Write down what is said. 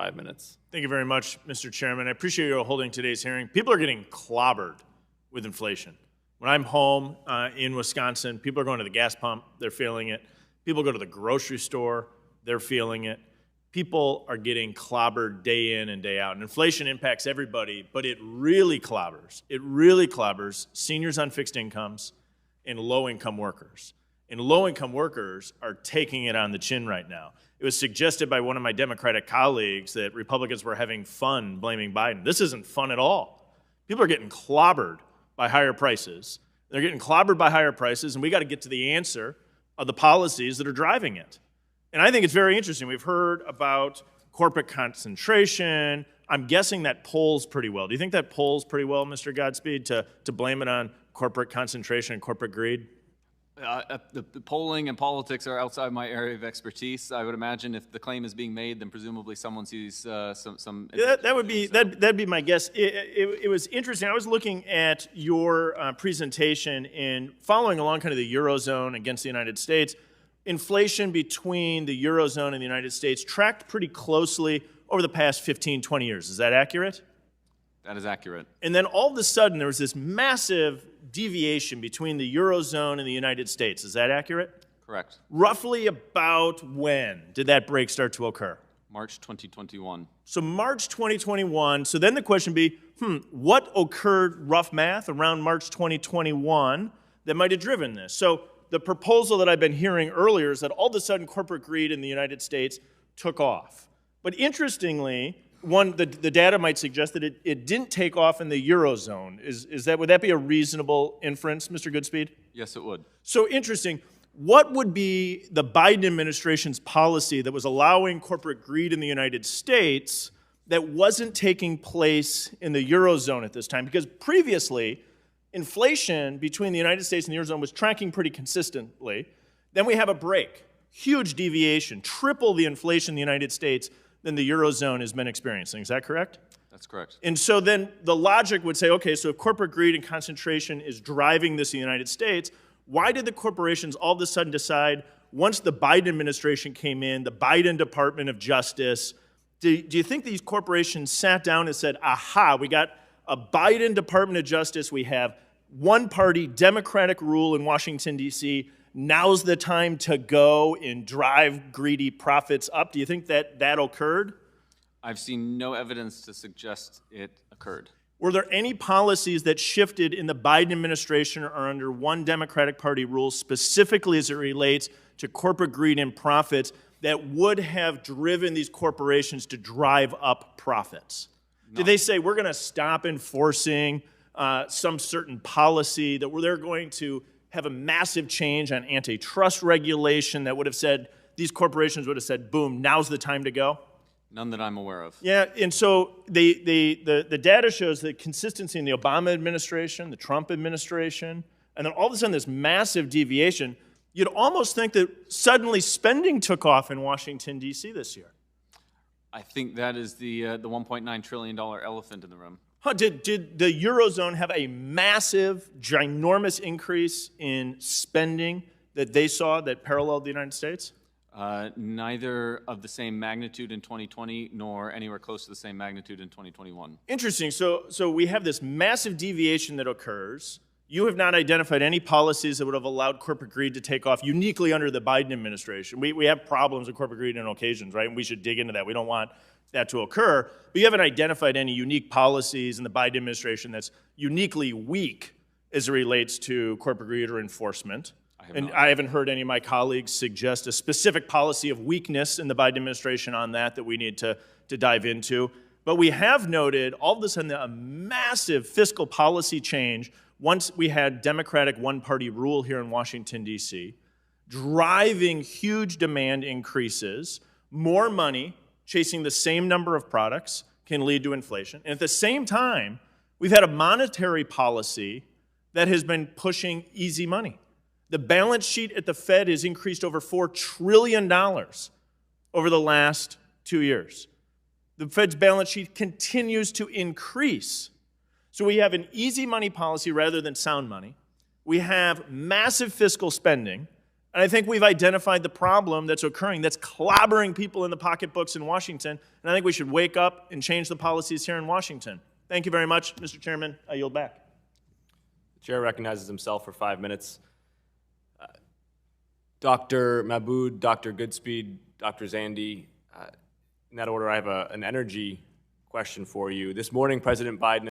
5 minutes. Thank you very much, Mr. Chairman. I appreciate you holding today's hearing. People are getting clobbered with inflation. When I'm home in Wisconsin, people are going to the gas pump, they're feeling it. People go to the grocery store, they're feeling it. People are getting clobbered day in and day out. And inflation impacts everybody, but it really clobbers seniors on fixed incomes and low-income workers. And low-income workers are taking it on the chin right now. It was suggested by one of my Democratic colleagues that Republicans were having fun blaming Biden. This isn't fun at all. People are getting clobbered by higher prices. They're getting clobbered by higher prices, and we got to get to the answer of the policies that are driving it. And I think it's very interesting. We've heard about corporate concentration. I'm guessing that polls pretty well. Do you think that polls pretty well, Mr. Godspeed, to blame it on corporate concentration and corporate greed? The polling and politics are outside my area of expertise. I would imagine if the claim is being made, then presumably someone sees some. Yeah, that'd be my guess. It was interesting. I was looking at your presentation and following along kind of the Eurozone against the United States. Inflation between the Eurozone and the United States tracked pretty closely over the past 15, 20 years. Is that accurate? That is accurate. And then all of a sudden, there was this massive deviation between the Eurozone and the United States. Is that accurate? Correct. Roughly about when did that break start to occur? March 2021. So March 2021. So then the question would be, what occurred, rough math, around March 2021 that might have driven this? So the proposal that I've been hearing earlier is that all of a sudden corporate greed in the United States took off. But interestingly, the data might suggest that it didn't take off in the Eurozone. Would that be a reasonable inference, Mr. Goodspeed? Yes, it would. So interesting. What would be the Biden administration's policy that was allowing corporate greed in the United States that wasn't taking place in the Eurozone at this time? Because previously, inflation between the United States and the Eurozone was tracking pretty consistently. Then we have a break, huge deviation, triple the inflation in the United States than the Eurozone has been experiencing. Is that correct? That's correct. And so then the logic would say, okay, so if corporate greed and concentration is driving this in the United States, why did the corporations all of a sudden decide, once the Biden administration came in, the Biden Department of Justice, do you think these corporations sat down and said, aha, we got a Biden Department of Justice, we have one-party Democratic rule in Washington, D.C., now's the time to go and drive greedy profits up? Do you think that occurred? I've seen no evidence to suggest it occurred. Were there any policies that shifted in the Biden administration or under one Democratic Party rule, specifically as it relates to corporate greed and profits, that would have driven these corporations to drive up profits? No. Did they say, we're going to stop enforcing some certain policy, that they're going to have a massive change on antitrust regulation that would have said, these corporations would have said, boom, now's the time to go? None that I'm aware of. Yeah, and so the data shows the consistency in the Obama administration, the Trump administration, and then all of a sudden this massive deviation. You'd almost think that suddenly spending took off in Washington, D.C. this year. I think that is the $1.9 trillion elephant in the room. Did the Eurozone have a massive, ginormous increase in spending that they saw that paralleled the United States? Neither of the same magnitude in 2020, nor anywhere close to the same magnitude in 2021. Interesting. So we have this massive deviation that occurs. You have not identified any policies that would have allowed corporate greed to take off uniquely under the Biden administration. We have problems with corporate greed on occasions, right? And we should dig into that. We don't want that to occur. But you haven't identified any unique policies in the Biden administration that's uniquely weak as it relates to corporate greed or enforcement. I haven't heard any of my colleagues suggest a specific policy of weakness in the Biden administration on that we need to dive into. But we have noted all of a sudden a massive fiscal policy change once we had Democratic one-party rule here in Washington, D.C., driving huge demand increases, more money, chasing the same number of products can lead to inflation. And at the same time, we've had a monetary policy that has been pushing easy money. The balance sheet at the Fed has increased over $4 trillion over the last 2 years. The Fed's balance sheet continues to increase. So we have an easy money policy rather than sound money. We have massive fiscal spending, And I think we've identified the problem that's occurring, that's clobbering people in the pocketbooks in Washington. And I think we should wake up and change the policies here in Washington. Thank you very much, Mr. Chairman. I yield back. The chair recognizes himself for 5 minutes. Dr. Mahbood, Dr. Goodspeed, Dr. Zandi, in that order, I have an energy question for you. This morning, President Biden